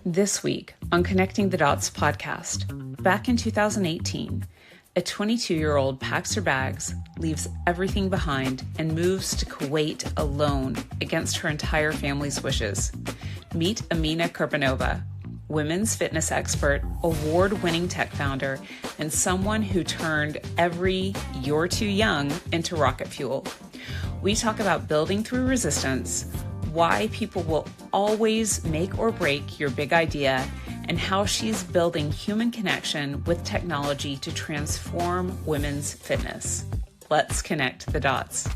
This week on Connecting the Dots podcast, back in 2018, a 22-year-old packs her bags, leaves everything behind, and moves to Kuwait alone against her entire family's wishes. Meet Amina Kurbanova, women's fitness expert, award-winning tech founder, and someone who turned every "you're too young" into rocket fuel. We talk about building through resistance, why people will always make or break your big idea, and how she's building human connection with technology to transform women's fitness. Let's connect the dots.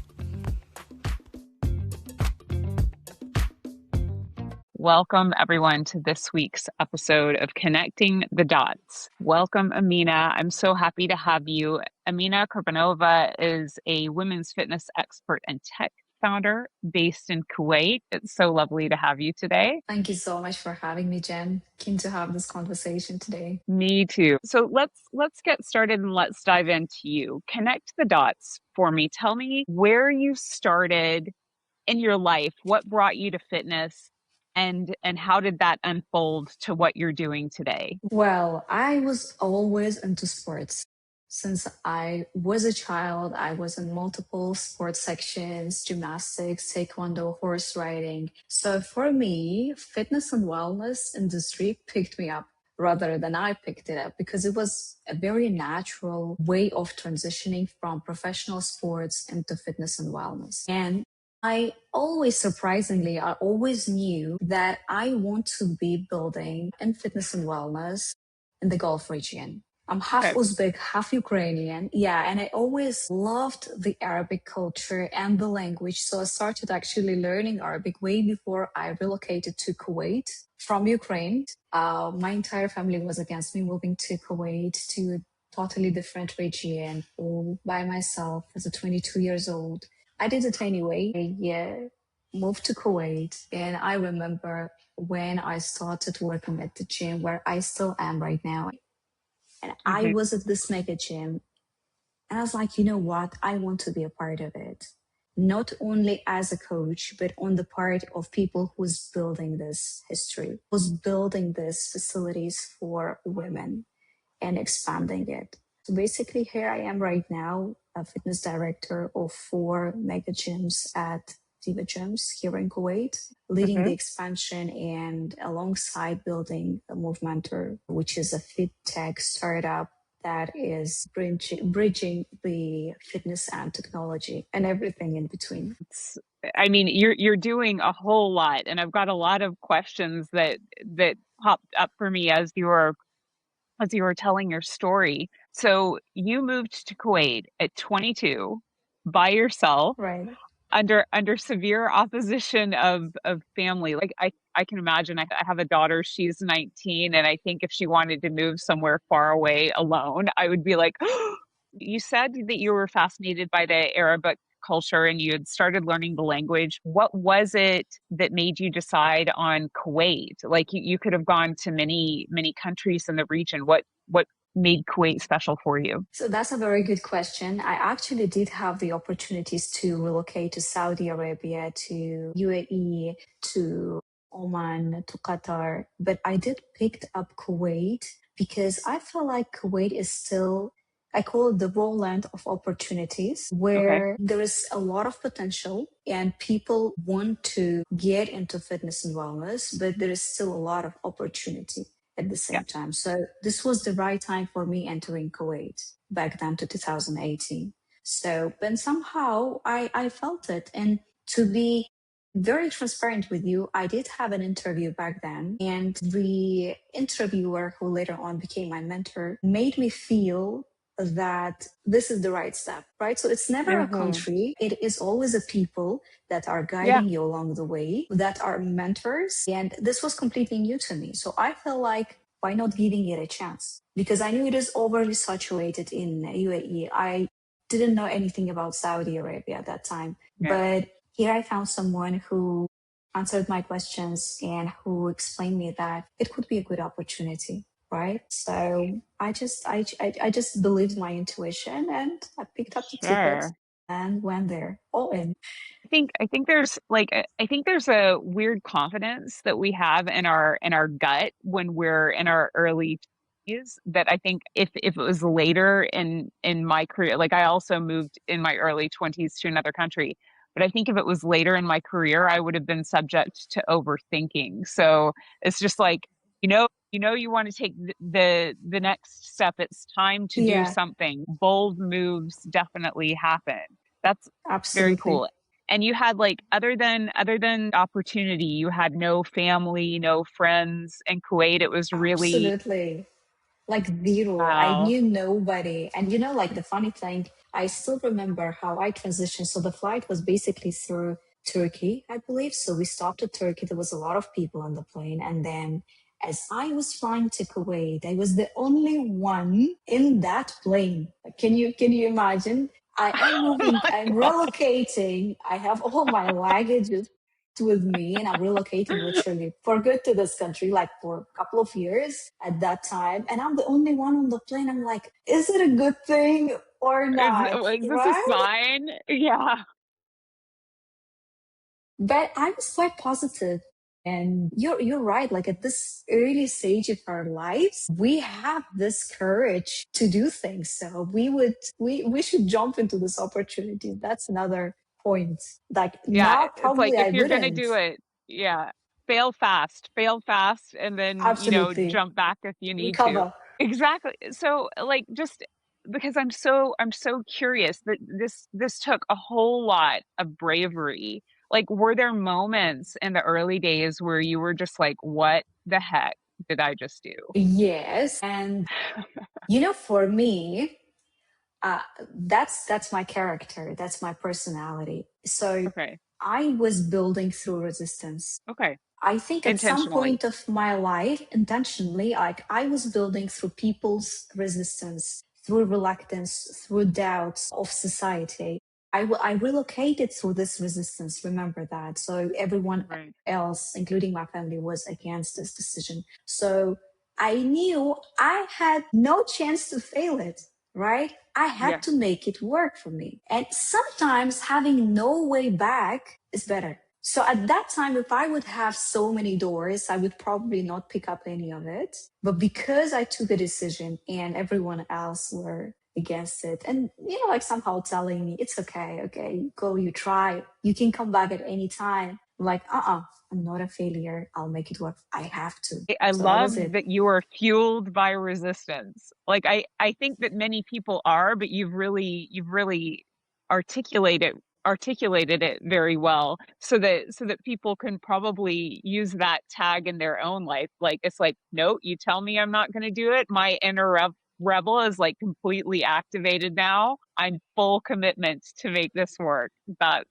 Welcome, everyone, to this week's episode of Connecting the Dots. Welcome, Amina. I'm so happy to have you. Amina Kurbanova is a women's fitness expert and tech founder based in Kuwait. It's so lovely to have you today. Thank you so much for having me, Jen. Keen to have this conversation today. Me too. So let's get started and let's dive into you. Connect the dots for me. Tell me where you started in your life, what brought you to fitness, and how did that unfold to what you're doing today? Well, I was always into sports. Since I was a child, I was in multiple sports sections, gymnastics, taekwondo, horse riding. So for me, fitness and wellness industry picked me up rather than I picked it up because it was a very natural way of transitioning from professional sports into fitness and wellness. And I always knew that I want to be building in fitness and wellness in the Gulf region. I'm half Uzbek, half Ukrainian. Yeah, and I always loved the Arabic culture and the language. So I started actually learning Arabic way before I relocated to Kuwait from Ukraine. My entire family was against me moving to Kuwait, to a totally different region, all by myself as a 22 years old. I did it anyway. I moved to Kuwait, and I remember when I started working at the gym where I still am right now. And I was at this mega gym, and I was like, you know what? I want to be a part of it. Not only as a coach, but on the part of people who's building this history, who's building these facilities for women and expanding it. So basically, here I am right now, a fitness director of 4 mega gyms at FIBO gyms here in Kuwait, leading the expansion and alongside building a Movementer, which is a fit tech startup that is bridging the fitness and technology and everything in between. I mean, you're doing a whole lot, and I've got a lot of questions that popped up for me as you were telling your story. So you moved to Kuwait at 22 by yourself, Right. under severe opposition of family. Like I can imagine. I have a daughter, she's 19, and I think if she wanted to move somewhere far away alone, I would be like, you said that you were fascinated by the Arabic culture and you had started learning the language. What was it that made you decide on Kuwait? Like you could have gone to many countries in the region. What made Kuwait special for you? So that's a very good question. I actually did have the opportunities to relocate to Saudi Arabia, to UAE, to Oman, to Qatar, but I did pick up Kuwait because I feel like Kuwait is still, I call it the raw land of opportunities, where there is a lot of potential and people want to get into fitness and wellness, but there is still a lot of opportunity at the same time. So this was the right time for me entering Kuwait back then to 2018. So, but somehow I felt it. And to be very transparent with you, I did have an interview back then, and the interviewer, who later on became my mentor, made me feel that this is the right step, right? So it's never a country. It is always a people that are guiding you along the way, that are mentors. And this was completely new to me. So I felt like, why not giving it a chance? Because I knew it is overly saturated in UAE. I didn't know anything about Saudi Arabia at that time. But here I found someone who answered my questions and who explained me that it could be a good opportunity. Right. So I just believed my intuition and I picked up the ticket and went there all in. I think there's a weird confidence that we have in our gut when we're in our early 20s that I think if it was later in my career, like I also moved in my early 20s to another country, but I think if it was later in my career, I would have been subject to overthinking. So it's just like, you want to take the next step. It's time to do Yeah, something. Bold moves definitely happen. That's very absolutely. cool. And you had like other than opportunity, you had no family, no friends in Kuwait. It was really Absolutely. Like zero. I wow. knew nobody. And like the funny thing, I still remember how I transitioned. So the flight was basically through Turkey, I believe. So we stopped at Turkey. There was a lot of people on the plane. And then as I was flying to Kuwait, I was the only one in that plane. Can you imagine? I am Oh moving, my I'm God. relocating. I have all my luggage with me, and I'm relocating literally for good to this country, like for a couple of years at that time. And I'm the only one on the plane. I'm like, is it a good thing or not? Was this a Right? sign? Yeah. But I was quite positive. And you're right. Like at this early stage of our lives, we have this courage to do things. So we should jump into this opportunity. That's another point. Like Yeah. now, It's like probably I if you're gonna wouldn't. do it, yeah, fail fast, and then, Absolutely. jump back if you need to. Recover. Exactly. So like just because I'm so curious that this took a whole lot of bravery. Like were there moments in the early days where you were just like, what the heck did I just do? Yes. And for me, uh, that's my character. That's my personality. So Okay. I was building through resistance. Okay. I think at some Intentionally. point of my life, intentionally, like I was building through people's resistance, through reluctance, through doubts of society. I relocated through this resistance. Remember that. So everyone Right. else, including my family, was against this decision. So I knew I had no chance to fail it, right? I had Yeah. to make it work for me. And sometimes having no way back is better. So at that time, if I would have so many doors, I would probably not pick up any of it. But because I took a decision and everyone else were against it, and like somehow telling me, it's okay, okay, go, you try, you can come back at any time. I'm like, I'm not a failure. I'll make it work. I have to. I So that love was it. that you are fueled by resistance. Like I think that many people are, but you've really articulated articulated it very well so that people can probably use that tag in their own life. Like it's like, no, you tell me I'm not going to do it. My inner rebel is like completely activated now. I'm full commitment to make this work. That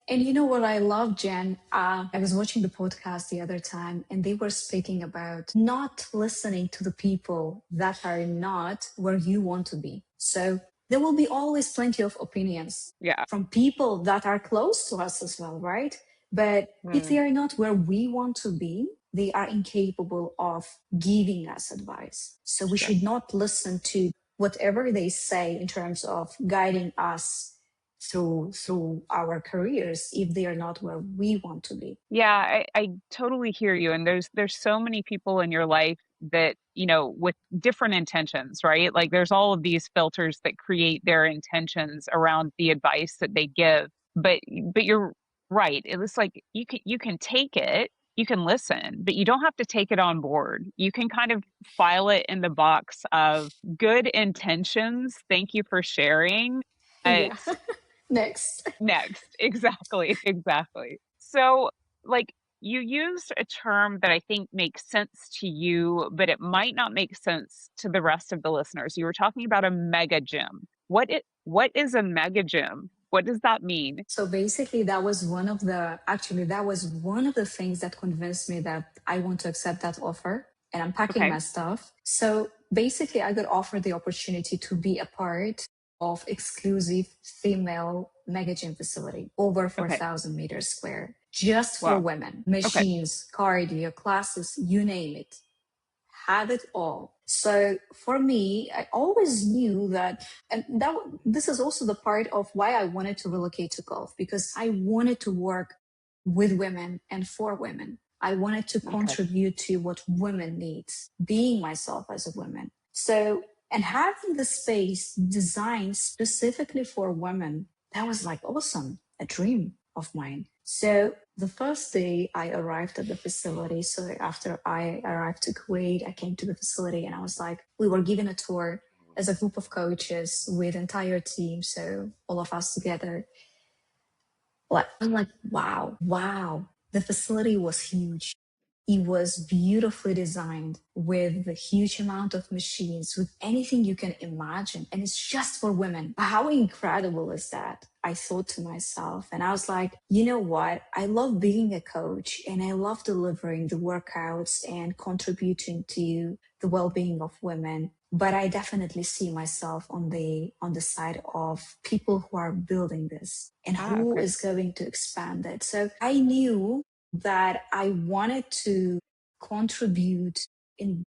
And you know what I love, Jen? I was watching the podcast the other time, and they were speaking about not listening to the people that are not where you want to be. So there will be always plenty of opinions yeah. from people that are close to us as well, right? But if they Mm, are not where we want to be, they are incapable of giving us advice. So we sure. should not listen to whatever they say in terms of guiding us through our careers if they are not where we want to be. Yeah, I totally hear you. And there's so many people in your life that, with different intentions, right? Like there's all of these filters that create their intentions around the advice that they give. But you're right. It's like you can take it, you can listen, but you don't have to take it on board. You can kind of file it in the box of good intentions. Thank you for sharing. Yeah. It's Next. next. Exactly. Exactly. So, like, you used a term that I think makes sense to you, but it might not make sense to the rest of the listeners. You were talking about a mega gym. What is a mega gym? What does that mean? So basically, that was one of the things that convinced me that I want to accept that offer. And I'm packing Okay. my stuff. So basically, I got offered the opportunity to be a part of exclusive female mega gym facility over Okay. 4,000 meters square, just for Wow. women, Okay. machines, cardio classes, you name it. have it all. So for me, I always knew that, and this is also the part of why I wanted to relocate to Gulf, because I wanted to work with women and for women. I wanted to contribute to what women need, being myself as a woman. So, and having the space designed specifically for women, that was like awesome, a dream of mine. So the first day I arrived at the facility, so after I arrived to Kuwait, I came to the facility and I was like, we were given a tour as a group of coaches with entire team, so all of us together. I'm like, wow. The facility was huge. It was beautifully designed with a huge amount of machines, with anything you can imagine. And it's just for women. How incredible is that? I thought to myself, and I was like, you know what? I love being a coach and I love delivering the workouts and contributing to the well-being of women. But I definitely see myself on the side of people who are building this and who is going to expand it. So I knew that I wanted to contribute in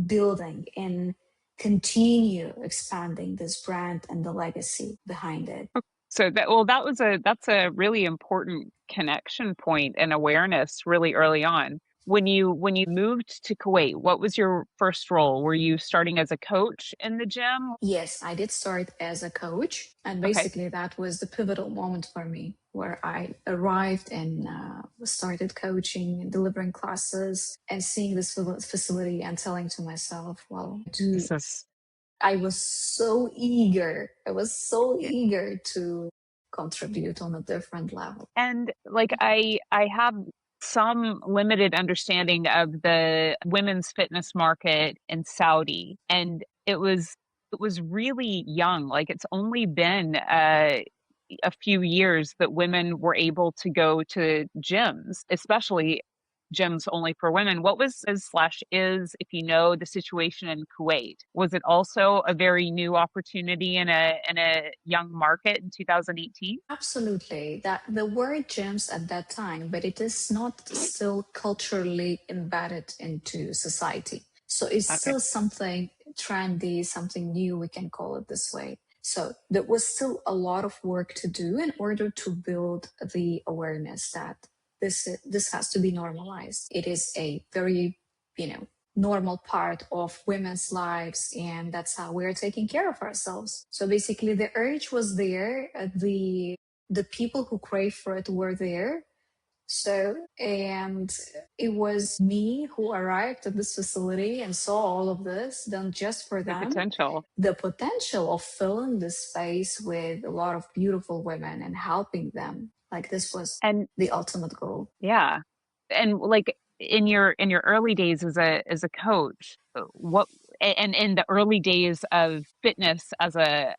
building and continue expanding this brand and the legacy behind it. So that's a really important connection point and awareness really early on. When you moved to Kuwait, what was your first role? Were you starting as a coach in the gym? Yes, I did start as a coach, and basically that was the pivotal moment for me, where I arrived and started coaching and delivering classes and seeing this facility and telling to myself, well, I was so eager. I was so eager to contribute on a different level. And like I have some limited understanding of the women's fitness market in Saudi, and it was really young. Like it's only been a few years that women were able to go to gyms, especially gyms only for women. What was slash is, if you know, the situation in Kuwait? Was it also a very new opportunity in a young market in 2018? Absolutely. That there were gyms at that time, but it is not still culturally embedded into society. So it's still something trendy, something new, we can call it this way. So there was still a lot of work to do in order to build the awareness that this has to be normalized. It is a very, normal part of women's lives, and that's how we're taking care of ourselves. So basically the urge was there, the people who crave for it were there. So, and it was me who arrived at this facility and saw all of this done just for them. The potential of filling this space with a lot of beautiful women and helping them. Like this was the ultimate goal. Yeah. And like in your early days as a coach, what, and in the early days of fitness as a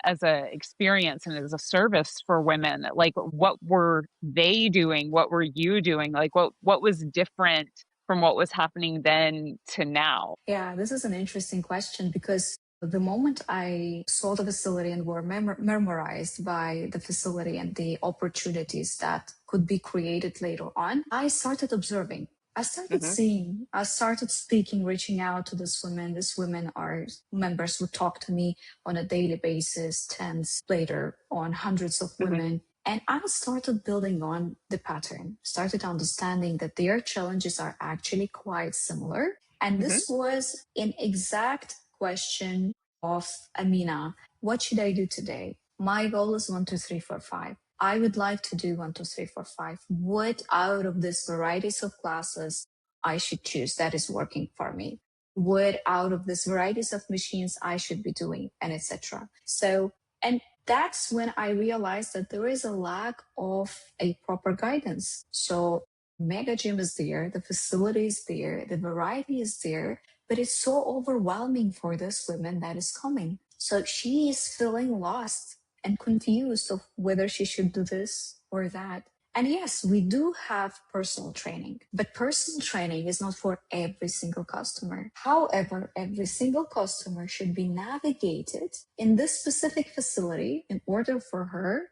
experience and as a service for women, like what were they doing? What were you doing? Like what was different from what was happening then to now? Yeah, this is an interesting question, because the moment I saw the facility and were memorized by the facility and the opportunities that could be created later on, I started observing. I started seeing, I started speaking, reaching out to this women. These women are members who talk to me on a daily basis, tens later on hundreds of women. And I started building on the pattern, started understanding that their challenges are actually quite similar. And this was an exact question of Amina. What should I do today? My goal is 1, 2, 3, 4, 5. I would like to do 1, 2, 3, 4, 5. What out of this varieties of classes I should choose that is working for me? What out of this varieties of machines I should be doing, and etc. So, and that's when I realized that there is a lack of a proper guidance. So mega gym is there, the facility is there, the variety is there, but it's so overwhelming for this woman that is coming. So she is feeling lost and confused of whether she should do this or that. And yes, we do have personal training, but personal training is not for every single customer. However, every single customer should be navigated in this specific facility in order for her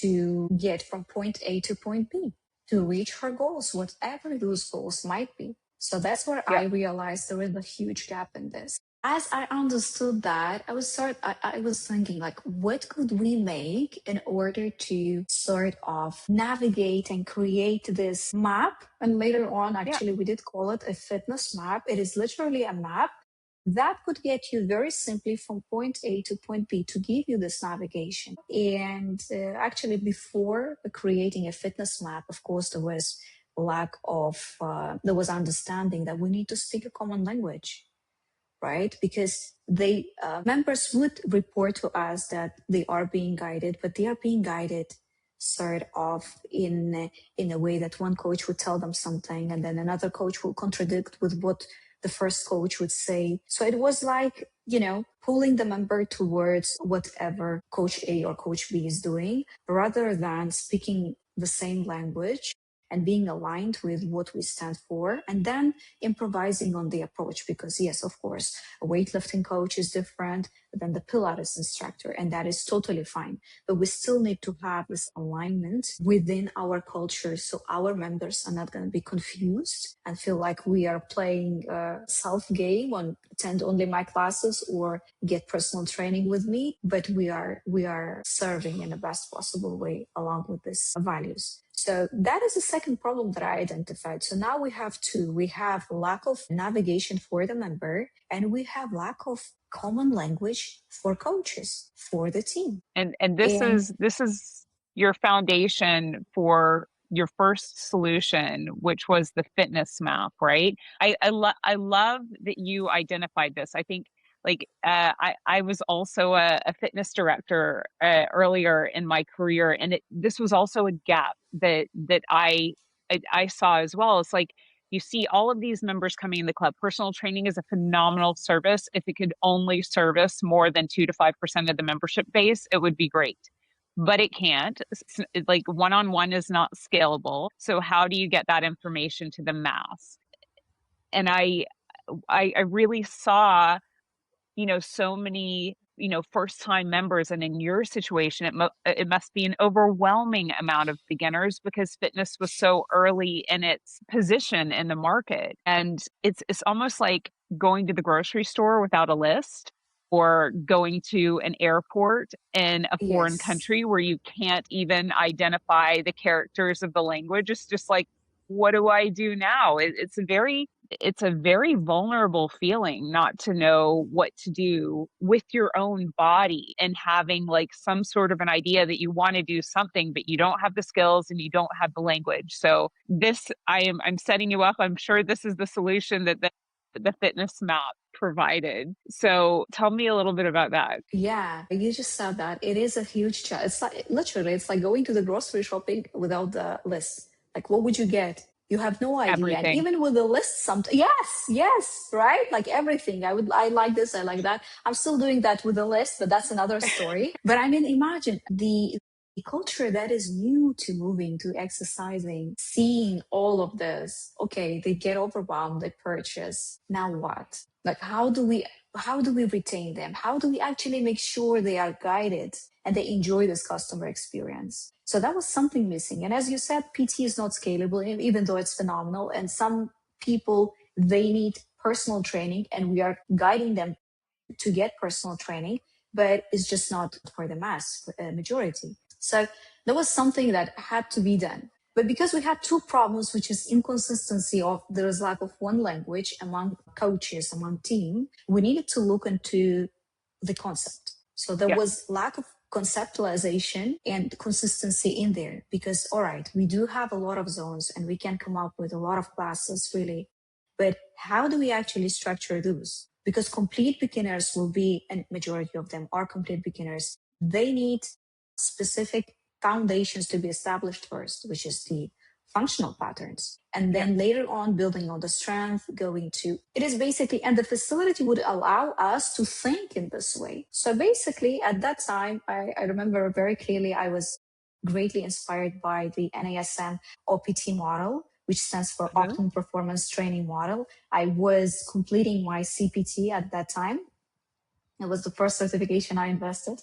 to get from point A to point B, to reach her goals, whatever those goals might be. So that's where Yeah. I realized there was a huge gap in this. As I understood that, I was thinking like, what could we make in order to sort of navigate and create this map? And later on, actually, we did call it a fitness map. It is literally a map that could get you very simply from point A to point B to give you this navigation. And actually, before creating a fitness map, of course, there was there was understanding that we need to speak a common language, right? Because members would report to us that they are being guided, but they are being guided sort of in a way that one coach would tell them something and then another coach will contradict with what the first coach would say. So it was like, pulling the member towards whatever coach A or coach B is doing rather than speaking the same language and being aligned with what we stand for, and then improvising on the approach. Because yes, of course, a weightlifting coach is different than the Pilates instructor, and that is totally fine. But we still need to have this alignment within our culture so our members are not going to be confused and feel like we are playing a self game on attend only my classes or get personal training with me, but we are serving in the best possible way along with these values. So that is the second problem that I identified. So now we have two. We have lack of navigation for the member, and we have lack of common language for coaches, for the team. And this is your foundation for your first solution, which was the fitness map, right? I love that you identified this. I think I was also a fitness director earlier in my career, and this was also a gap that I saw as well. It's like you see all of these members coming in the club. Personal training is a phenomenal service. If it could only service more than 2 to 5% of the membership base, it would be great. But it can't. Like one-on-one is not scalable. So how do you get that information to the mass? And I really saw, so many, first time members. And in your situation, it must be an overwhelming amount of beginners because fitness was so early in its position in the market. And it's almost like going to the grocery store without a list, or going to an airport in a foreign Yes. country where you can't even identify the characters of the language. It's just like, what do I do now? It's a very vulnerable feeling not to know what to do with your own body, and having like some sort of an idea that you want to do something, but you don't have the skills and you don't have the language. So I'm setting you up. I'm sure this is the solution that the fitness map provided. So tell me a little bit about that. Yeah, you just said that. It is a huge challenge. It's like literally, it's like going to the grocery shopping without the list. Like, what would you get? You have no idea. And Everything. even with the list, yes, right? Like everything. I like this, I like that. I'm still doing that with the list, but that's another story. But I mean, imagine the culture that is new to moving, to exercising, seeing all of this. Okay, they get overwhelmed, they purchase. Now what? Like, how do we retain them? How do we actually make sure they are guided and they enjoy this customer experience? So that was something missing. And as you said, PT is not scalable, even though it's phenomenal. And some people, they need personal training, and we are guiding them to get personal training, but it's just not for the mass majority. So there was something that had to be done. But because we had two problems, which is inconsistency of there is lack of one language among coaches, among team, we needed to look into the concept. So there was lack of conceptualization and consistency in there because, all right, we do have a lot of zones and we can come up with a lot of classes really, but how do we actually structure those? Because complete beginners will be, and majority of them are complete beginners. They need specific foundations to be established first, which is the functional patterns. And then later on, building on the strength, it is basically, and the facility would allow us to think in this way. So basically at that time, I remember very clearly, I was greatly inspired by the NASM OPT model, which stands for Optimal Performance Training Model. I was completing my CPT at that time. It was the first certification I invested.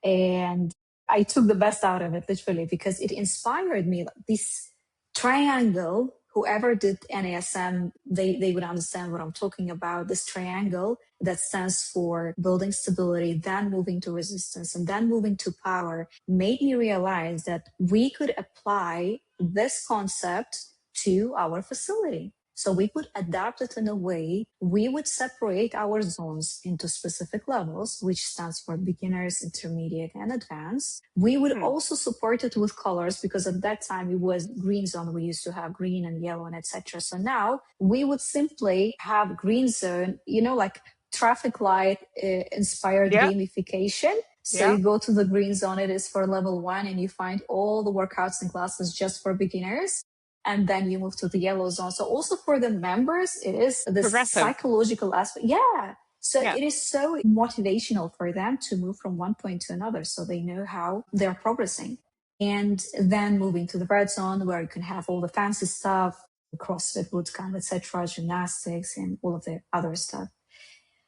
And I took the best out of it, literally, because it inspired me. This triangle whoever did NASM, they would understand what I'm talking about. This triangle that stands for building stability, then moving to resistance, and then moving to power made me realize that we could apply this concept to our facility. So we could adapt it in a way we would separate our zones into specific levels, which stands for beginners, intermediate, and advanced. We would also support it with colors because at that time it was green zone. We used to have green and yellow and etc. So now we would simply have green zone, like traffic light inspired gamification. So you go to the green zone, it is for level 1, and you find all the workouts and classes just for beginners. And then you move to the yellow zone. So also for the members, it is this psychological aspect. Yeah. So it is so motivational for them to move from one point to another. So they know how they're progressing. And then moving to the red zone where you can have all the fancy stuff, CrossFit, bootcamp, etc., gymnastics, and all of the other stuff.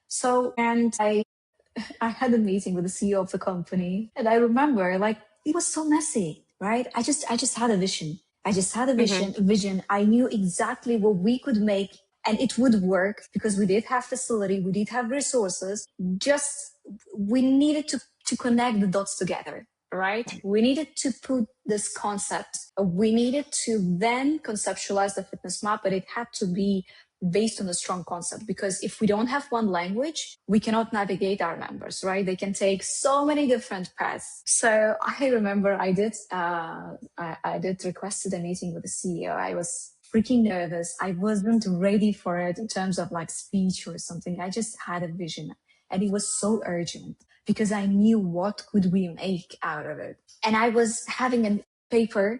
So, and I had a meeting with the CEO of the company, and I remember it was so messy, right? I just had a vision. I just had a vision. I knew exactly what we could make, and it would work because we did have facility, we did have resources. Just we needed to connect the dots together, right? We needed to put this concept. We needed to then conceptualize the fitness map, but it had to be based on a strong concept, because if we don't have one language, we cannot navigate our members, right? They can take so many different paths. So I remember I did requested a meeting with the CEO. I was freaking nervous. I wasn't ready for it in terms of speech or something. I just had a vision, and it was so urgent because I knew what could we make out of it. And I was having a paper.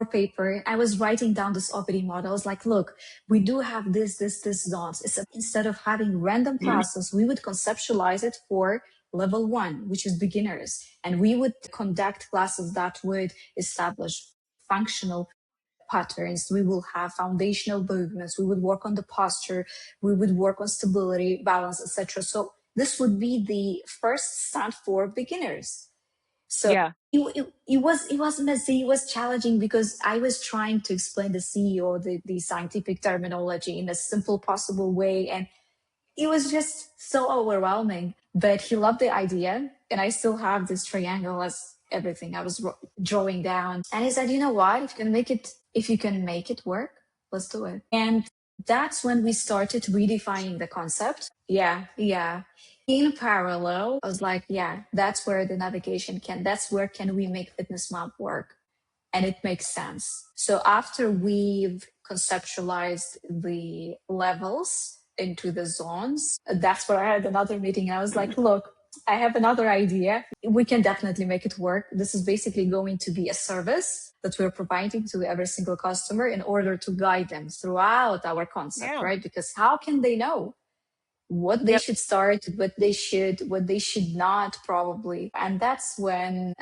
I was writing down this OPT model. I was like, look, we do have this zones. Instead of having random classes, we would conceptualize it for level 1, which is beginners. And we would conduct classes that would establish functional patterns. We will have foundational movements. We would work on the posture. We would work on stability, balance, etc. So this would be the first stand for beginners. So it was messy, it was challenging because I was trying to explain the CEO the scientific terminology in a simple possible way, and it was just so overwhelming. But he loved the idea, and I still have this triangle as everything I was drawing down. And he said, "You know what? If you can make it work, let's do it." And that's when we started redefining the concept. Yeah. In parallel, I was like, yeah, that's where the navigation that's where can we make fitness map work? And it makes sense. So after we've conceptualized the levels into the zones, that's where I had another meeting. I was like, look, I have another idea. We can definitely make it work. This is basically going to be a service that we're providing to every single customer in order to guide them throughout our concept, right? Because how can they know what they should start, what they should not, probably. And that's when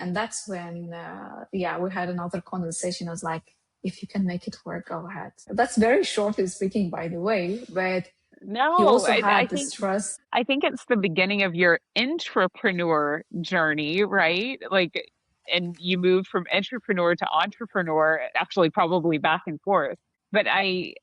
we had another conversation. I was like, if you can make it work, go ahead. That's very shortly speaking, by the way, but you also had this trust. I think it's the beginning of your intrapreneur journey, right? And you moved from entrepreneur to entrepreneur, actually probably back and forth. But I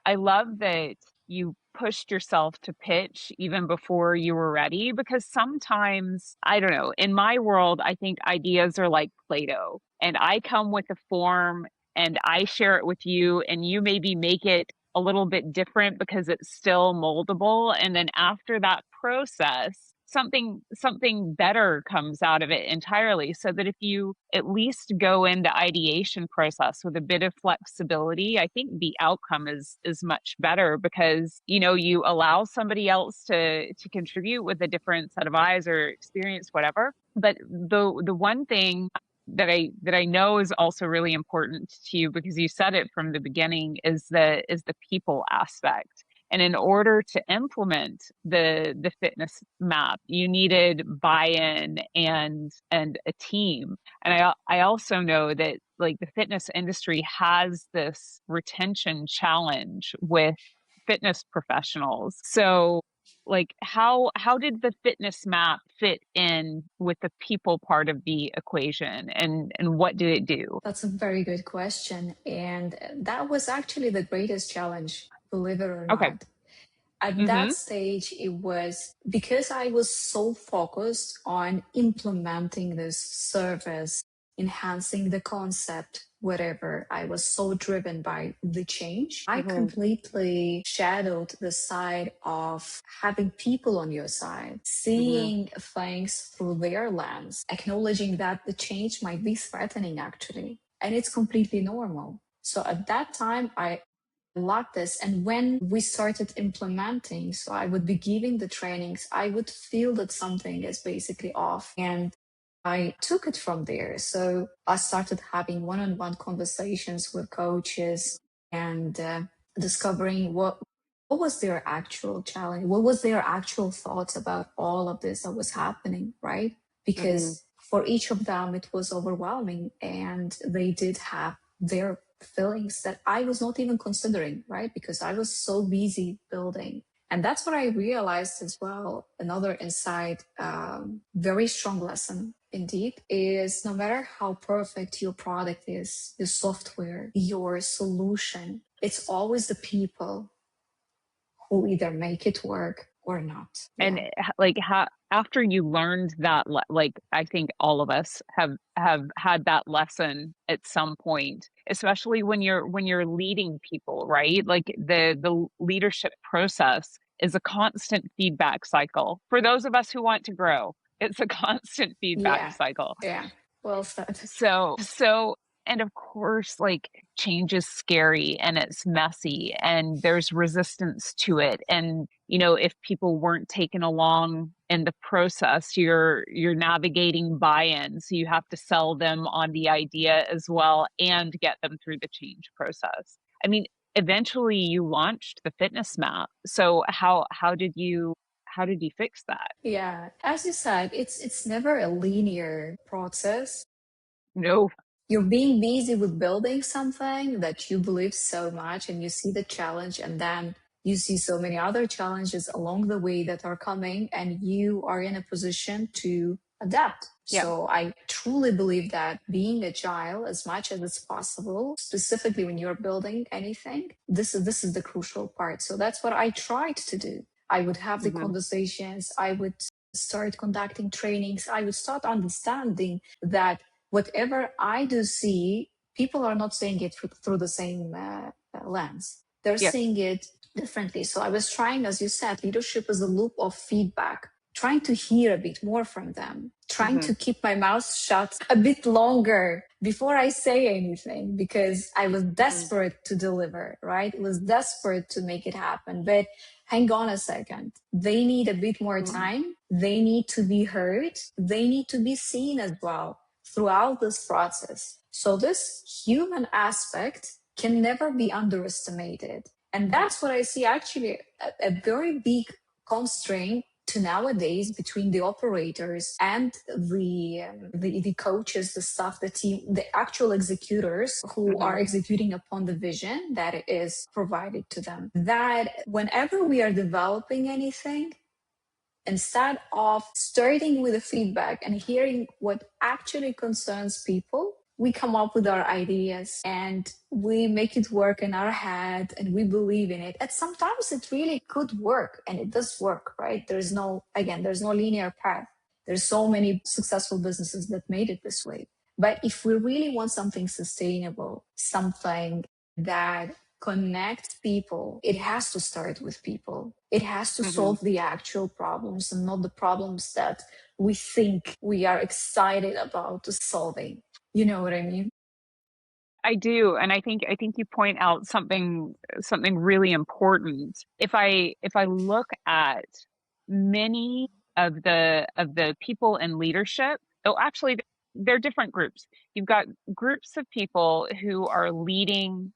love that you pushed yourself to pitch even before you were ready, because sometimes, I don't know, in my world, I think ideas are like Play-Doh, and I come with a form and I share it with you, and you maybe make it a little bit different because it's still moldable. And then after that process, something better comes out of it entirely. So that if you at least go into ideation process with a bit of flexibility, I think the outcome is much better, because you allow somebody else to contribute with a different set of eyes or experience, whatever. But the one thing that I know is also really important to you, because you said it from the beginning, is the people aspect. And in order to implement the fitness map, you needed buy-in and a team. And I also know that the fitness industry has this retention challenge with fitness professionals. So Like how did the fitness map fit in with the people part of the equation, and what did it do? That's a very good question. And that was actually the greatest challenge, believe it or Okay. not. At that Mm-hmm. stage, it was because I was so focused on implementing this service, enhancing the concept, whatever. I was so driven by the change. I Mm-hmm. completely shadowed the side of having people on your side, Mm-hmm. seeing things through their lens, acknowledging that the change might be threatening actually. And it's completely normal. So at that time, I like this. And when we started implementing, so I would be giving the trainings, I would feel that something is basically off. And I took it from there. So I started having one on one conversations with coaches and discovering what was their actual challenge, what was their actual thoughts about all of this that was happening, right? Mm-hmm. Because for each of them, it was overwhelming and they did have their feelings that I was not even considering, right? Because I was so busy building. And that's what I realized as well. Another insight, very strong lesson indeed, is no matter how perfect your product is, your software, your solution, it's always the people who either make it work or not. And Yeah. like how after you learned that like I think all of us have had that lesson at some point, especially when you're leading people, right? Like the leadership process is a constant feedback cycle for those of us who want to grow. It's a constant feedback Yeah. cycle. Yeah. Well said. So, and of course, like change is scary and it's messy and there's resistance to it. And, you know, if people weren't taken along in the process, you're navigating buy-in. So you have to sell them on the idea as well and get them through the change process. I mean, eventually you launched the fitness map. So how did you fix that? Yeah. As you said, it's never a linear process. No. You're being busy with building something that you believe so much and you see the challenge and then you see so many other challenges along the way that are coming and you are in a position to adapt. Yeah. So I truly believe that being agile as much as it's possible, specifically when you're building anything, this is the crucial part. So that's what I tried to do. I would have the Hmm. conversations, I would start conducting trainings, I would start understanding that whatever I do see, people are not seeing it through the same lens. They're Yes. seeing it differently. So I was trying, as you said, leadership is a loop of feedback, trying to hear a bit more from them, trying Hmm. to keep my mouth shut a bit longer before I say anything because I was Hmm. desperate to deliver, right? It was desperate to make it happen. But hang on a second. They need a bit more time. They need to be heard. They need to be seen as well throughout this process. So this human aspect can never be underestimated. And that's what I see actually a very big constraint to nowadays between the operators and the coaches, the staff, the team, the actual executors who Hmm. are executing upon the vision that is provided to them. That whenever we are developing anything, instead of starting with the feedback and hearing what actually concerns people, we come up with our ideas and we make it work in our head and we believe in it. And sometimes it really could work and it does work, right? There's no linear path. There's so many successful businesses that made it this way. But if we really want something sustainable, something that connect people, it has to start with people. It has to Hmm. solve the actual problems and not the problems that we think we are excited about solving. You know what I mean? I do, and I think you point out something really important. If I look at many of the people in leadership, oh, actually, they're different groups. You've got groups of people who are leading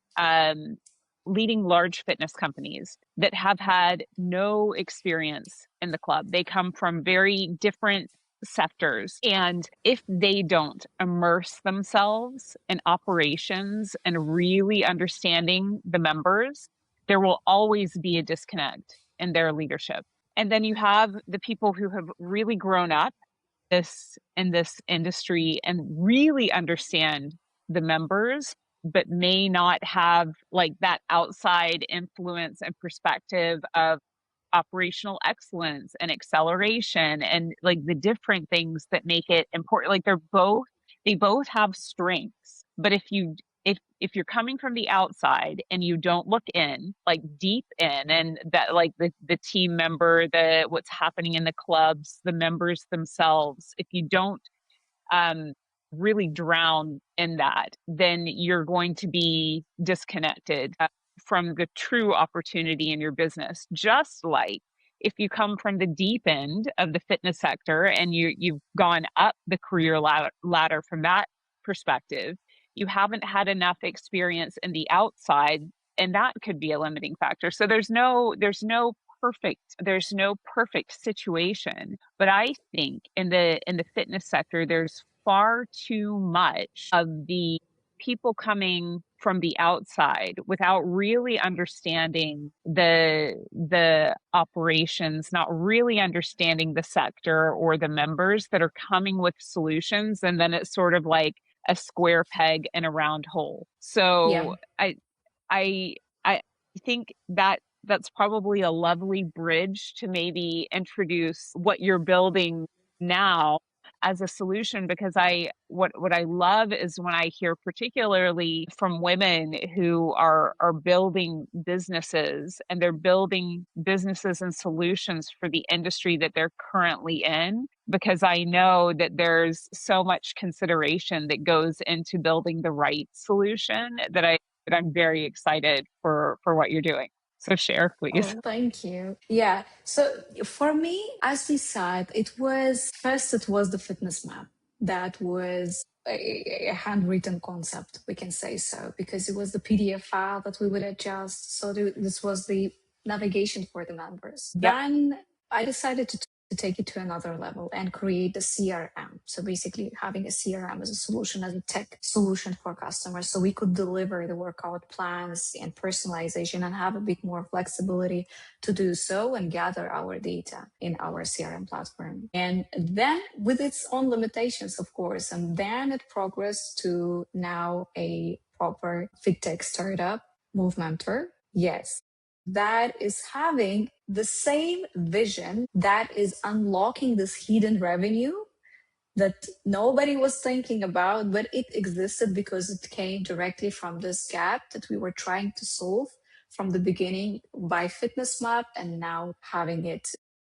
large fitness companies that have had no experience in the club. They come from very different sectors. And if they don't immerse themselves in operations and really understanding the members, there will always be a disconnect in their leadership. And then you have the people who have really grown up in this industry and really understand the members, but may not have like that outside influence and perspective of operational excellence and acceleration and like the different things that make it important. Like they both have strengths, but if you're coming from the outside and you don't look in, like deep in, and that like the team member, the what's happening in the clubs, the members themselves, if you don't um, really drown in that, then you're going to be disconnected from the true opportunity in your business. Just like if you come from the deep end of the fitness sector and you've gone up the career ladder from that perspective, you haven't had enough experience in the outside, and that could be a limiting factor. So there's no perfect situation, but I think in the fitness sector there's far too much of the people coming from the outside without really understanding the operations, not really understanding the sector or the members, that are coming with solutions, and then it's sort of like a square peg in a round hole. Yeah. So I I think that that's probably a lovely bridge to maybe introduce what you're building now as a solution, because what I love is when I hear particularly from women who are building businesses, and they're building businesses and solutions for the industry that they're currently in, because I know that there's so much consideration that goes into building the right solution that I'm very excited for what you're doing. So share, please. Oh, thank you. Yeah. So for me, as we said, it was the fitness map. That was a handwritten concept, we can say so, because it was the PDF file that we would adjust. So this was the navigation for the members. Yep. Then I decided to take it to another level and create the CRM. So basically having a CRM as a solution, as a tech solution for customers. So we could deliver the workout plans and personalization and have a bit more flexibility to do so and gather our data in our CRM platform. And then with its own limitations, of course, and then it progressed to now a proper fit tech startup, Movementer. Yes, that is having the same vision, that is unlocking this hidden revenue that nobody was thinking about, but it existed because it came directly from this gap that we were trying to solve from the beginning by Fitness Map, and now having it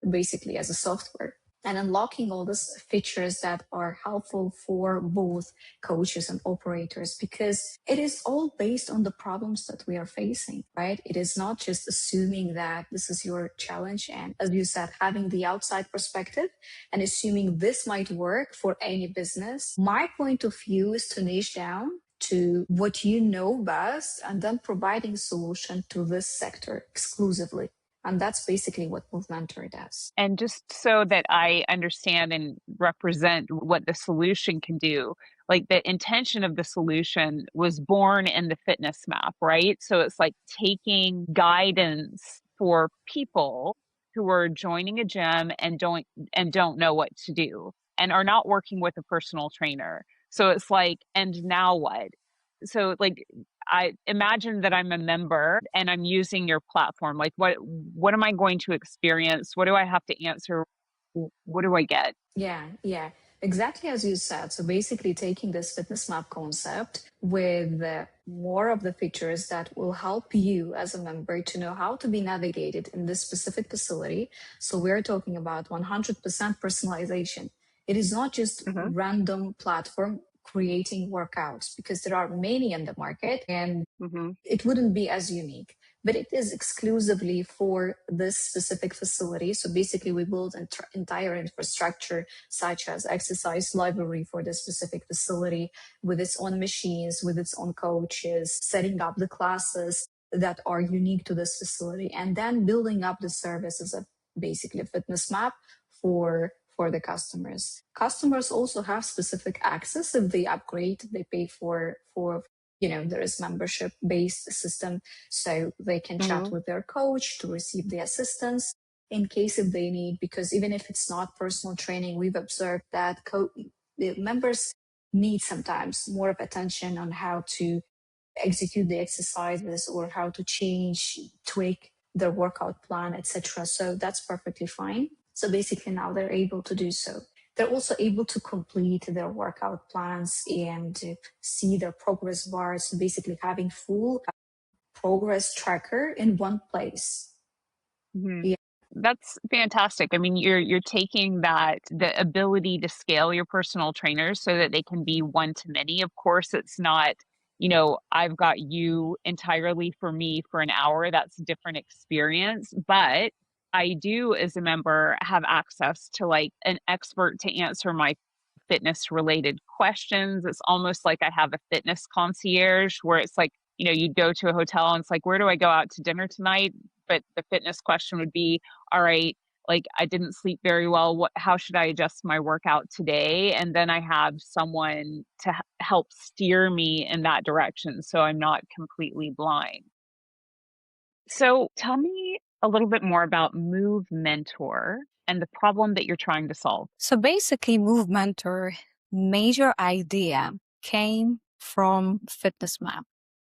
basically as a software and unlocking all these features that are helpful for both coaches and operators, because it is all based on the problems that we are facing, right? It is not just assuming that this is your challenge and, as you said, having the outside perspective and assuming this might work for any business. My point of view is to niche down to what you know best and then providing solution to this sector exclusively. And that's basically what Movementer does. And just so that I understand and represent what the solution can do, like the intention of the solution was born in the fitness map, right? So it's like taking guidance for people who are joining a gym and don't know what to do and are not working with a personal trainer. So it's like, and now what? So like I imagine that I'm a member and I'm using your platform. Like what am I going to experience? What do I have to answer? What do I get? Yeah, exactly as you said. So basically, taking this fitness map concept with more of the features that will help you as a member to know how to be navigated in this specific facility. So we're talking about 100% personalization. It is not just Mm-hmm. random platform creating workouts, because there are many in the market and Mm-hmm. it wouldn't be as unique, but it is exclusively for this specific facility. So basically we build entire infrastructure such as exercise library for this specific facility with its own machines, with its own coaches, setting up the classes that are unique to this facility, and then building up the service as a basically a fitness map for the customers. Customers also have specific access if they upgrade, they pay for there is membership based system, so they can chat Mm-hmm. with their coach to receive the assistance. in case if they need, because even if it's not personal training, we've observed that the members need sometimes more of attention on how to execute the exercises or how to change, tweak their workout plan, etc. So that's perfectly fine. So basically now they're able to do so. They're also able to complete their workout plans and see their progress bars, basically having full progress tracker in one place. Mhm. Yeah. That's fantastic. I mean, you're taking the ability to scale your personal trainers so that they can be one to many. Of course, it's not, I've got you entirely for me for an hour. That's a different experience. But I do, as a member, have access to like an expert to answer my fitness related questions. It's almost like I have a fitness concierge where it's like, you go to a hotel and it's like, where do I go out to dinner tonight? But the fitness question would be, all right, like I didn't sleep very well. How should I adjust my workout today? And then I have someone to help steer me in that direction so I'm not completely blind. So tell me a little bit more about Move Mentor and the problem that you're trying to solve. So basically, Move Mentor major idea came from Fitness Map,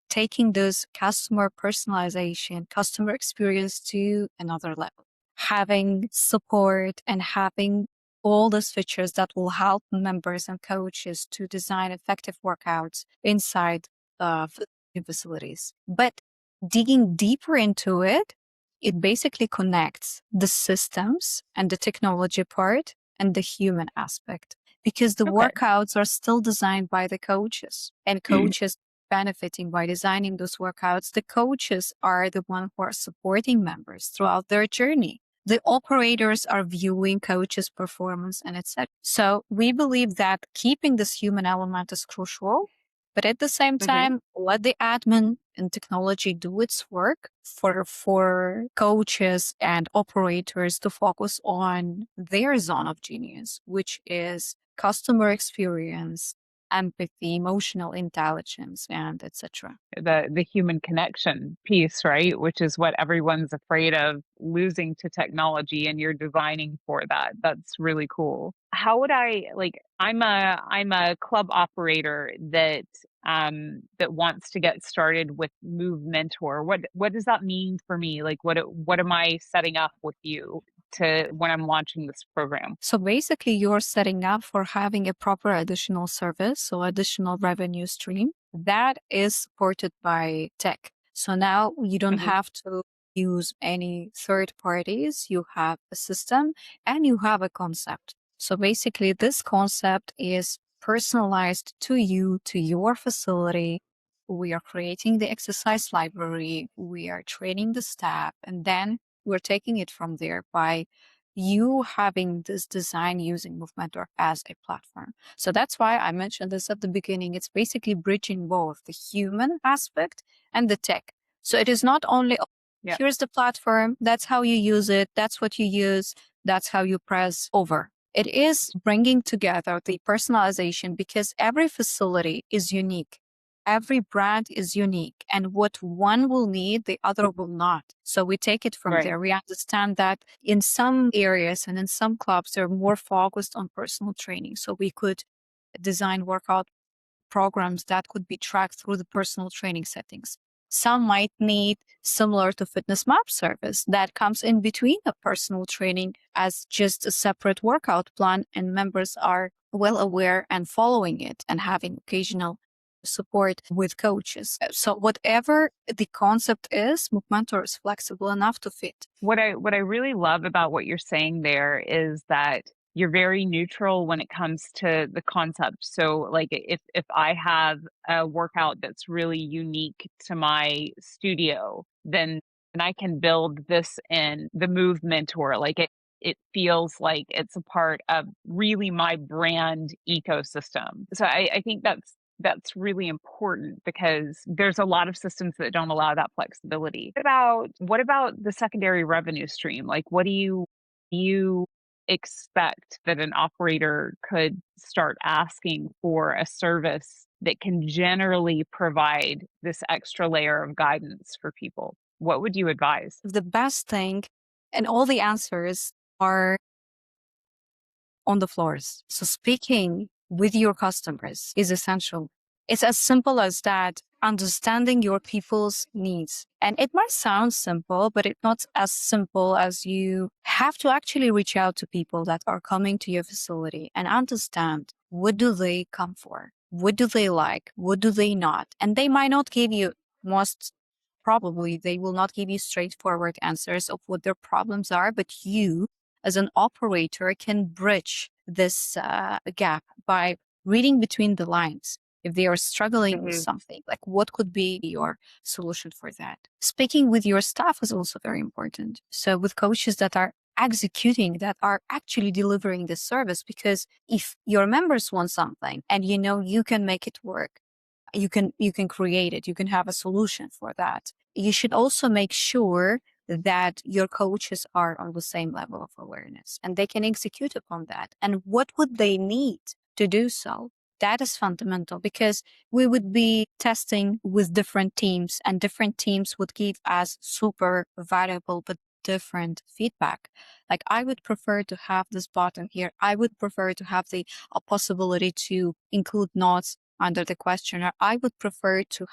taking this customer personalization, customer experience to another level, having support and having all those features that will help members and coaches to design effective workouts inside facilities. But digging deeper into it, it basically connects the systems and the technology part and the human aspect, because the Okay. workouts are still designed by the coaches, and coaches benefiting by designing those workouts. The coaches are the one who are supporting members throughout their journey. The operators are viewing coaches' performance and etc. So we believe that keeping this human element is crucial, but at the same time, let the admin and technology do its work for coaches and operators to focus on their zone of genius, which is customer experience, empathy, emotional intelligence, and etc. The human connection piece, right? Which is what everyone's afraid of losing to technology, and you're designing for that. That's really cool. How would I like I'm a club operator that wants to get started with Move Mentor. What does that mean for me? Like what am I setting up with you to when I'm launching this program? So basically, you're setting up for having a proper additional service, so additional revenue stream that is supported by tech. So now you don't have to use any third parties. You have a system and you have a concept. So basically, this concept is personalized to you, to your facility. We are creating the exercise library. We are training the staff, and then we're taking it from there by you having this design using Movementor as a platform. So that's why I mentioned this at the beginning. It's basically bridging both the human aspect and the tech. So it is not only, here's the platform, that's how you use it, that's what you use, that's how you press over. It is bringing together the personalization, because every facility is unique. Every brand is unique, and what one will need, the other will not. So we take it from there. We understand that in some areas and in some clubs, they're more focused on personal training. So we could design workout programs that could be tracked through the personal training settings. Some might need, similar to Fitness Map service, that comes in between the personal training as just a separate workout plan, and members are well aware and following it and having occasional support with coaches. So whatever the concept is, Movementor is flexible enough to fit. What I really love about what you're saying there is that you're very neutral when it comes to the concept. So like if I have a workout that's really unique to my studio, then I can build this in the Move Mentor. Like it feels like it's a part of really my brand ecosystem. So I think that's really important, because there's a lot of systems that don't allow that flexibility. What about the secondary revenue stream? Like what do you expect that an operator could start asking for a service that can generally provide this extra layer of guidance for people? What would you advise? The best thing and all the answers are on the floors. So speaking with your customers is essential. It's as simple as that, understanding your people's needs. And it might sound simple, but it's not as simple as you have to actually reach out to people that are coming to your facility and understand, what do they come for? What do they like? What do they not? And they might not give you, most probably, they will not give you straightforward answers of what their problems are, but you as an operator can bridge this gap by reading between the lines. If they are struggling with something, like what could be your solution for that? Speaking with your staff is also very important. So with coaches that are executing, that are actually delivering the service, because if your members want something and you know you can make it work, you can create it, you can have a solution for that. You should also make sure that your coaches are on the same level of awareness and they can execute upon that. And what would they need to do so? That is fundamental, because we would be testing with different teams and different teams would give us super valuable but different feedback. Like, I would prefer to have this button here. I would prefer to have the possibility to include notes under the questionnaire. I would prefer to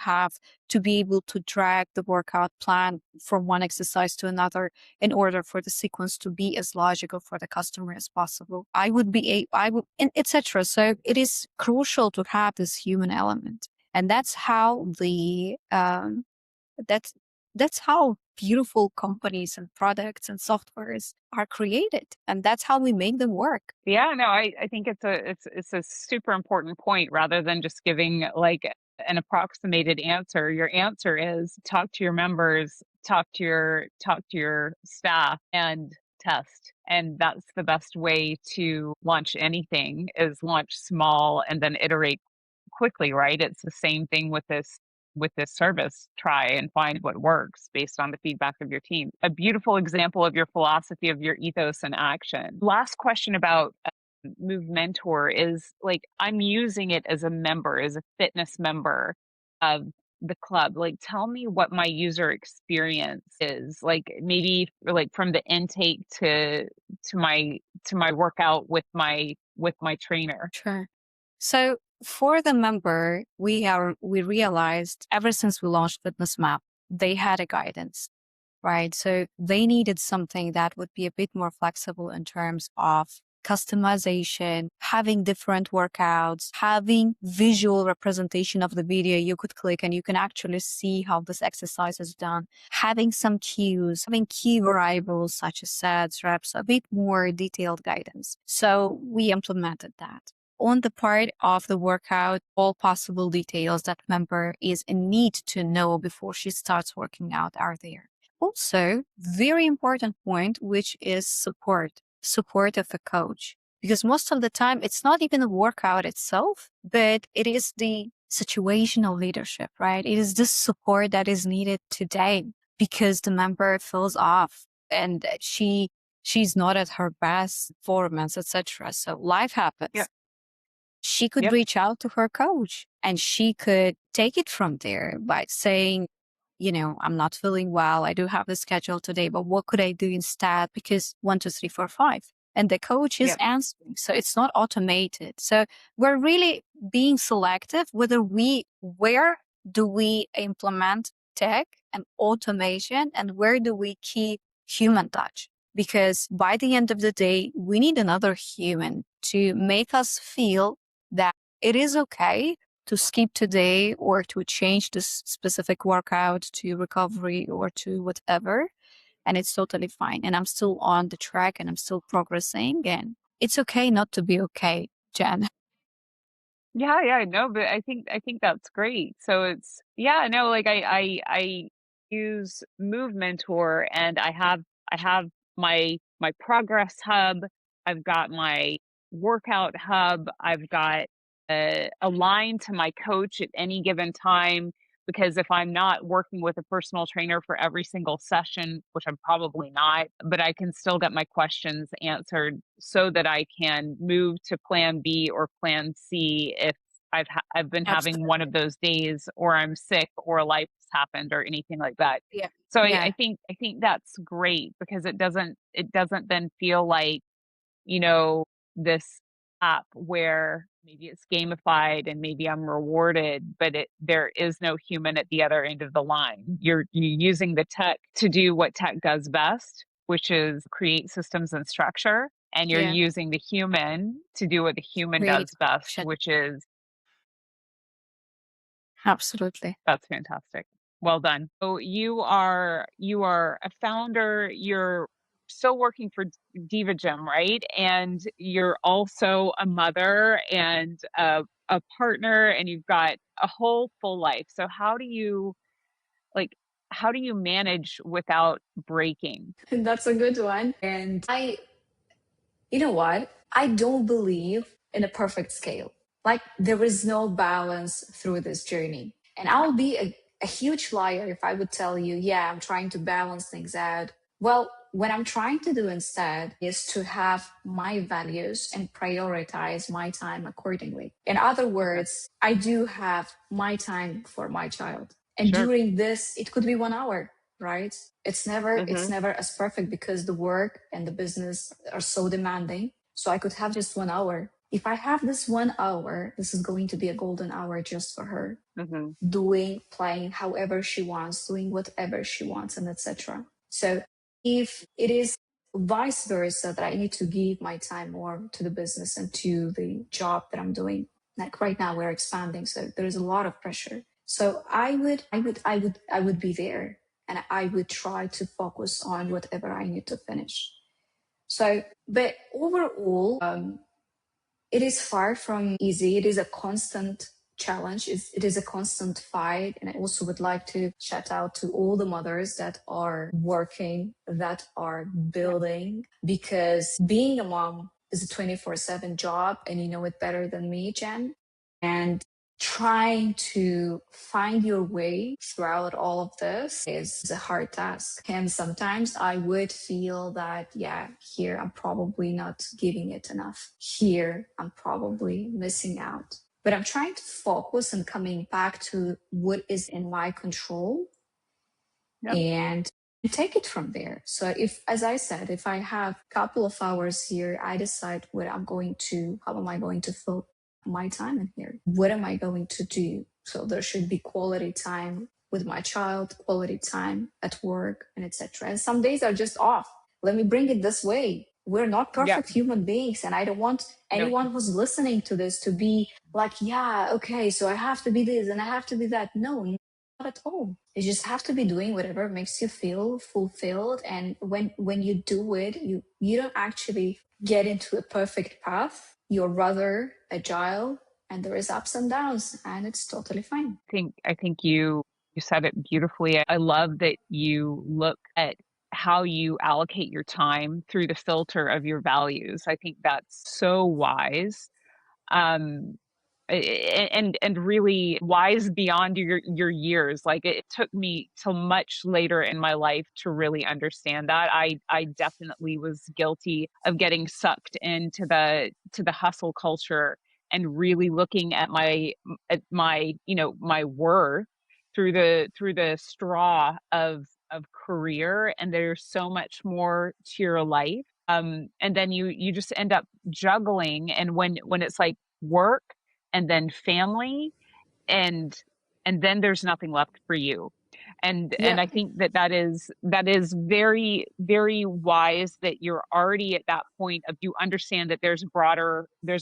be able to drag the workout plan from one exercise to another in order for the sequence to be as logical for the customer as possible. I would, and etc. So it is crucial to have this human element, and that's how that's how beautiful companies and products and softwares are created, and that's how we make them work. Yeah, no, I think it's a super important point. Rather than just giving like an approximated answer, your answer is talk to your members, talk to your staff, and test. And that's the best way to launch anything, is launch small and then iterate quickly, right? It's the same thing with this service. Try and find what works based on the feedback of your team. A beautiful example of your philosophy, of your ethos in action. Last question about Move Mentor is, like, I'm using it as a member, as a fitness member of the club. Like, tell me what my user experience is, like, maybe like from the intake to my workout with my trainer. Sure. So for the member, we realized ever since we launched Fitness Map, they had a guidance, right? So they needed something that would be a bit more flexible in terms of customization, having different workouts, having visual representation of the video you could click and you can actually see how this exercise is done, having some cues, having key variables such as sets, reps, a bit more detailed guidance. So we implemented that. On the part of the workout, all possible details that member is in need to know before she starts working out are there. Also, very important point, which is support of a coach. Because most of the time, it's not even the workout itself, but it is the situational leadership, right? It is the support that is needed today because the member feels off and she's not at her best performance, etc. So life happens. Yeah. She could reach out to her coach and she could take it from there by saying, I'm not feeling well. I do have a schedule today, but what could I do instead? Because 1, 2, 3, 4, 5. And the coach is answering. So it's not automated. So we're really being selective where do we implement tech and automation and where do we keep human touch? Because by the end of the day, we need another human to make us feel that it is okay to skip today or to change this specific workout to recovery or to whatever. And it's totally fine. And I'm still on the track and I'm still progressing. And it's okay not to be okay, Jen. Yeah, no, but I think that's great. So it's, like I use Move Mentor, and I have my progress hub. I've got my workout hub. I've got a line to my coach at any given time, because if I'm not working with a personal trainer for every single session, which I'm probably not, but I can still get my questions answered so that I can move to plan B or plan C if I've been having one of those days, or I'm sick, or life has happened, or anything like that. Yeah. So Yeah. I think that's great because it doesn't then feel like, you know, this app where maybe it's gamified and maybe I'm rewarded, but there is no human at the other end of the line. You're using the tech to do what tech does best, which is create systems and structure, and you're Yeah. using the human to do what the human Create does best, action. which is Absolutely. that's fantastic. Well done. So you are a founder, you're still working for Diva Gym, right? And you're also a mother and a partner, and you've got a whole full life. So like how do you manage without breaking? That's a good one. And you know what? I don't believe in a perfect scale. Like there is no balance through this journey. And I'll be a huge liar if I would tell you, yeah, I'm trying to balance things out. Well, what I'm trying to do instead is to have my values and prioritize my time accordingly. In other Okay. words, I do have my time for my child. And Sure. during this, it could be 1 hour, right? It's Mm-hmm. never as perfect because the work and the business are so demanding. So I could have just 1 hour. If I have this 1 hour, this is going to be a golden hour just for her, Mm-hmm. playing however she wants, doing whatever she wants, and etc. So if it is vice versa that I need to give my time more to the business and to the job that I'm doing, like right now we're expanding, so there's a lot of pressure. So I would be there, and I would try to focus on whatever I need to finish. So, but overall, it is far from easy. It is a constant challenge. It is a constant fight. And I also would like to shout out to all the mothers that are working, that are building, because being a mom is a 24/7 job, and you know it better than me, Jen. And trying to find your way throughout all of this is a hard task. And sometimes I would feel that, yeah, here I'm probably not giving it enough. Here I'm probably missing out. But I'm trying to focus on coming back to what is in my control. Yep. And take it from there. So if, as I said, if I have a couple of hours here, I decide how am I going to fill my time in here? What am I going to do? So there should be quality time with my child, quality time at work, and etc. And some days are just off. Let me bring it this way. We're not perfect human beings, and I don't want anyone who's listening to this to be like, yeah, okay, so I have to be this and I have to be that. No, not at all. You just have to be doing whatever makes you feel fulfilled. And when you do it, you don't actually get into a perfect path. You're rather agile, and there is ups and downs, and it's totally fine. I think you said it beautifully. I love that you look at how you allocate your time through the filter of your values. I think that's so wise. Um, and really wise beyond your years. Like it took me till much later in my life to really understand that. I definitely was guilty of getting sucked into the hustle culture and really looking at my my worth through the straw of career, and there's so much more to your life. And then you just end up juggling, and when it's like work and then family, and then there's nothing left for you. And I think that is very, very wise that you're already at that point of you understand that there's a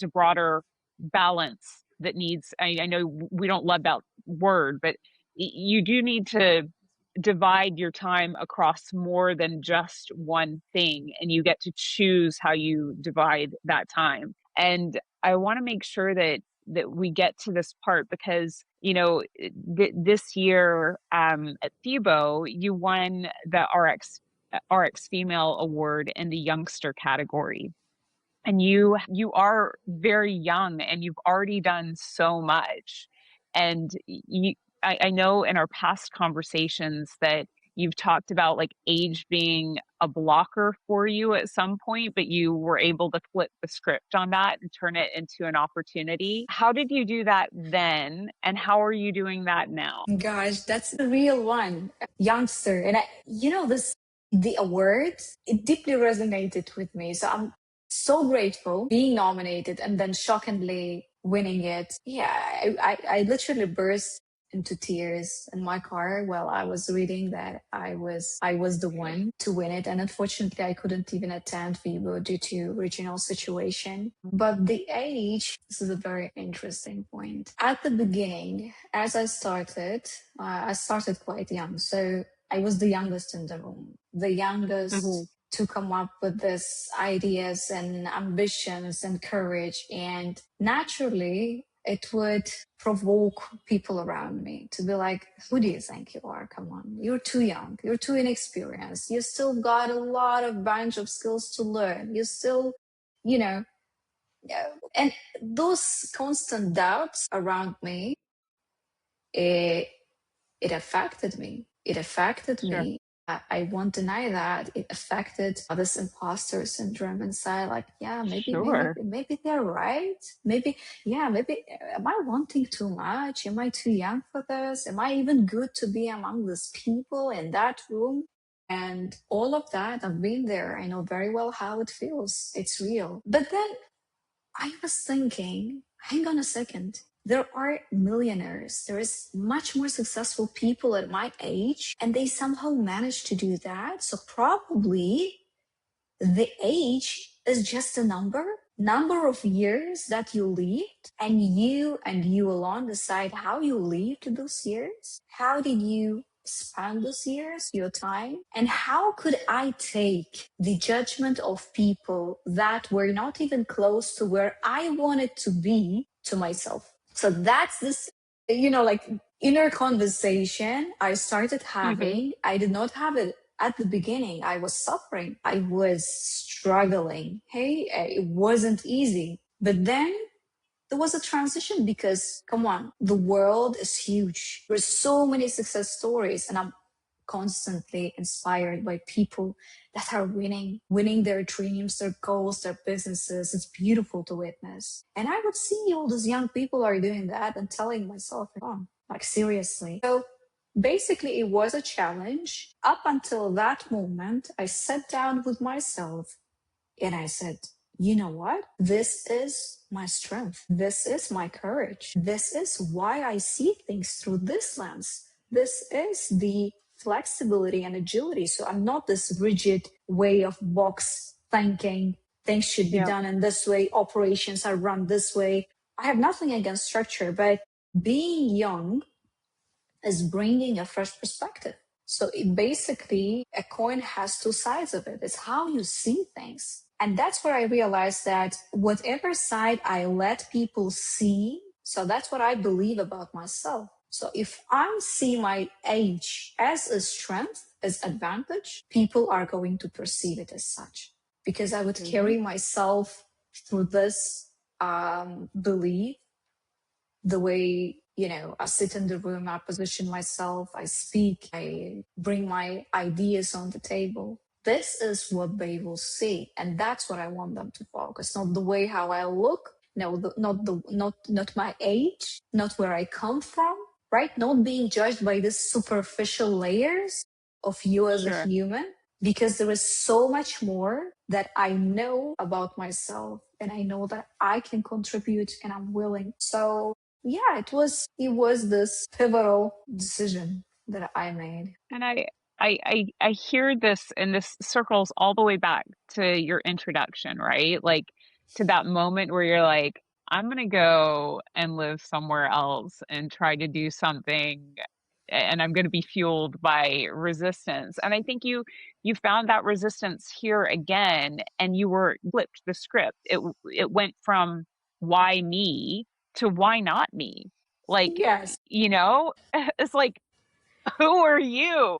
broader balance that needs. I know we don't love that word, but you do need to divide your time across more than just one thing, and you get to choose how you divide that time. And I want to make sure that we get to this part because this year at FIBO you won the RX Female Award in the Youngster category, and you are very young and you've already done so much. And I know in our past conversations that you've talked about like age being a blocker for you at some point, but you were able to flip the script on that and turn it into an opportunity. How did you do that then? And how are you doing that now? Gosh, that's the real one. Youngster. And the award, it deeply resonated with me. So I'm so grateful being nominated and then shockingly winning it. Yeah, I literally burst into tears in my car while I was reading that I was the one to win it. And unfortunately I couldn't even attend FIBO due to regional situation. But the age, this is a very interesting point. At the beginning, as I started quite young. So I was the youngest in the room, the youngest to come up with these ideas and ambitions and courage. And naturally, it would provoke people around me to be like, who do you think you are? Come on, you're too young, you're too inexperienced, you still got a lot of bunch of skills to learn, you still, you know, and those constant doubts around me, it, it affected me. It affected Sure. me. I won't deny that it affected this imposter syndrome inside. Like, yeah, Sure. maybe they're right. Maybe, yeah, maybe am I wanting too much? Am I too young for this? Am I even good to be among these people in that room? And all of that, I've been there. I know very well how it feels. It's real. But then I was thinking, hang on a second. There are millionaires. There is much more successful people at my age, and they somehow managed to do that. So probably the age is just a number of years that you lived, and you alone decide how you lived those years. How did you spend those years, your time? And how could I take the judgment of people that were not even close to where I wanted to be to myself? So that's this, like inner conversation I started having. I did not have it at the beginning. I was suffering. I was struggling. Hey, it wasn't easy. But then there was a transition because, come on, the world is huge. There's so many success stories, and I'm constantly inspired by people that are winning their dreams, their goals, their businesses. It's beautiful to witness. And I would see all these young people are doing that and telling myself, oh, like seriously. So basically, it was a challenge. Up until that moment, I sat down with myself and I said, you know what? This is my strength. This is my courage. This is why I see things through this lens. This is the flexibility and agility. So I'm not this rigid way of box thinking. Things should be done in this way. Operations are run this way. I have nothing against structure, but being young is bringing a fresh perspective. So basically, a coin has two sides of it. It's how you see things. And that's where I realized that whatever side I let people see, so that's what I believe about myself. So if I see my age as a strength, as advantage, people are going to perceive it as such. Because I would carry myself through this belief, the way, I sit in the room, I position myself, I speak, I bring my ideas on the table. This is what they will see, and that's what I want them to focus. Not the way how I look, not my age, not where I come from, right? Not being judged by the superficial layers of you as a human, because there is so much more that I know about myself, and I know that I can contribute, and I'm willing. So yeah, it was this pivotal decision that I made. And I hear this, and this circles all the way back to your introduction, right? Like to that moment where you're like, I'm gonna go and live somewhere else and try to do something, and I'm gonna be fueled by resistance. And I think you found that resistance here again, and you were flipped the script. It went from why me to why not me. Like, Yes. it's like, who are you?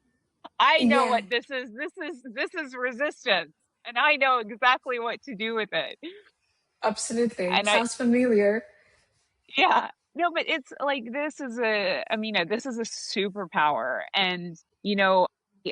I know Yeah, what this is. This is resistance, and I know exactly what to do with it. absolutely. And Sounds familiar. yeah, no, but it's like this is a superpower, and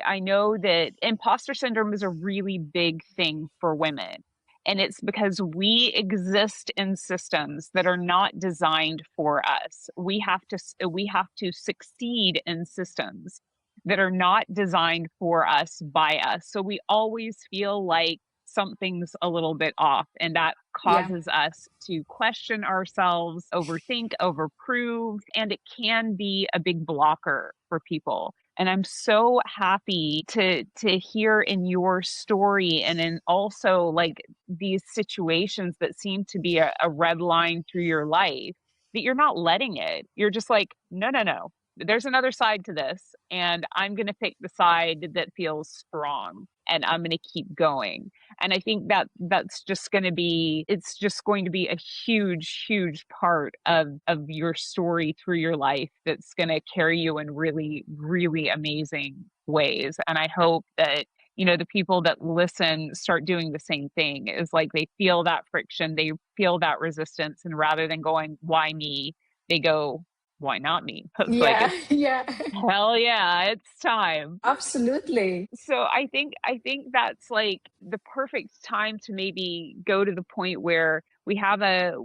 I know that imposter syndrome is a really big thing for women. And it's because we exist in systems that are not designed for us. We have to succeed in systems that are not designed for us by us. So we always feel like something's a little bit off, and that Yeah. causes us to question ourselves, overthink, overprove, and it can be a big blocker for people. And I'm so happy to hear in your story, and in also like these situations that seem to be a red line through your life, that you're not letting it. You're just like, no, no, no. There's another side to this, and I'm going to pick the side that feels strong, and I'm going to keep going. And I think that that's just going to be, it's just going to be a huge, huge part of your story through your life that's going to carry you in really, really amazing ways. And I hope that, you know, the people that listen start doing the same thing. Is like they feel that friction, they feel that resistance, and rather than going, why me, they go, why not me? It's like, Yeah. it's Yeah. hell yeah, it's time. Absolutely. So I think that's like the perfect time to maybe go to the point where we have a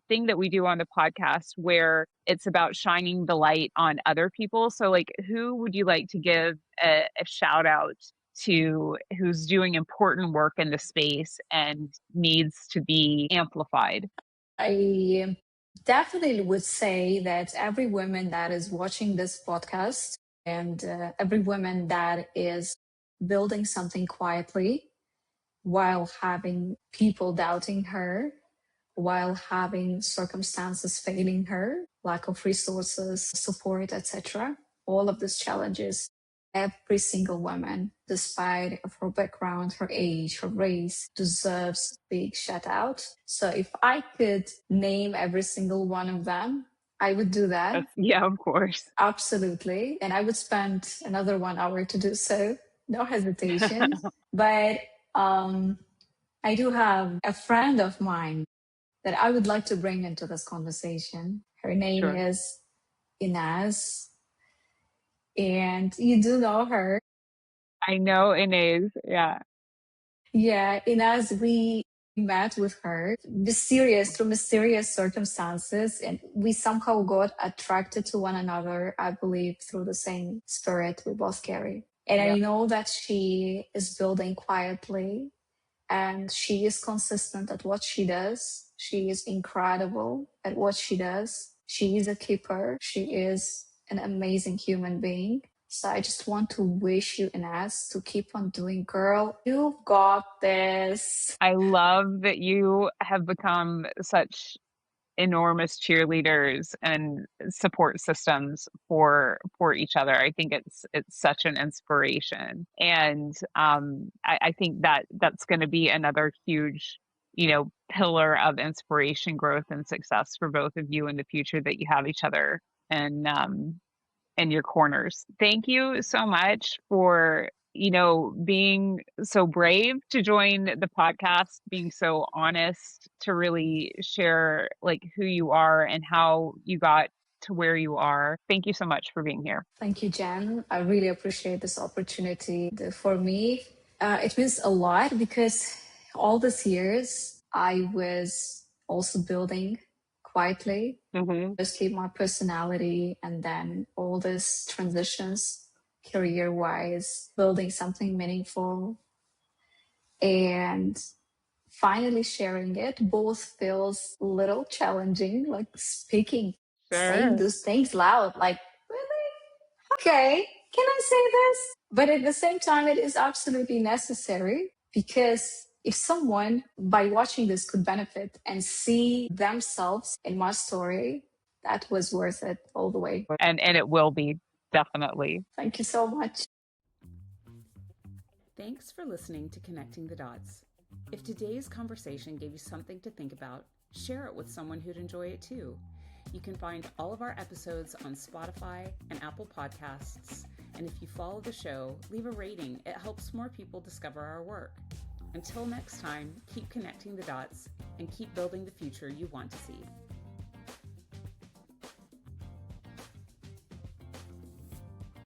thing that we do on the podcast where it's about shining the light on other people. So like, who would you like to give a shout out to, who's doing important work in the space and needs to be amplified? I definitely would say that every woman that is watching this podcast and every woman that is building something quietly while having people doubting her, while having circumstances failing her, lack of resources, support, etc. All of these challenges, every single woman, despite of her background, her age, her race, deserves a big shout out. So if I could name every single one of them, I would do that. Yeah, of course. Absolutely. And I would spend another 1 hour to do so. No hesitation. But I do have a friend of mine that I would like to bring into this conversation. Her name Sure. is Inez, and you do know her. I know Inez. Yeah. Yeah, Inez, we met with her through mysterious circumstances, and we somehow got attracted to one another, I believe, through the same spirit we both carry. And I Yeah. know that she is building quietly and she is consistent at what she does. She is incredible at what she does. She is a keeper. She is an amazing human being. So I just want to wish you, Inez, to keep on doing, girl. You've got this. I love that you have become such enormous cheerleaders and support systems for each other. I think it's such an inspiration, and I think that that's going to be another huge, you know, pillar of inspiration, growth, and success for both of you in the future, that you have each other and in your corners. Thank you so much for, you know, being so brave to join the podcast, being so honest to really share like who you are and how you got to where you are. Thank you so much for being here. Thank you, Jen. I really appreciate this opportunity. For me, it means a lot because all these years I was also building quietly, Mm-hmm. mostly my personality, and then all these transitions career wise, building something meaningful, and finally sharing it both feels a little challenging, like speaking, saying Sure. those things loud, like, really? Okay, can I say this? But at the same time, it is absolutely necessary because if someone, by watching this, could benefit and see themselves in my story, that was worth it all the way. And it will be, definitely. Thank you so much. Thanks for listening to Connecting the Dots. If today's conversation gave you something to think about, share it with someone who'd enjoy it too. You can find all of our episodes on Spotify and Apple Podcasts. And if you follow the show, leave a rating. It helps more people discover our work. Until next time, keep connecting the dots and keep building the future you want to see.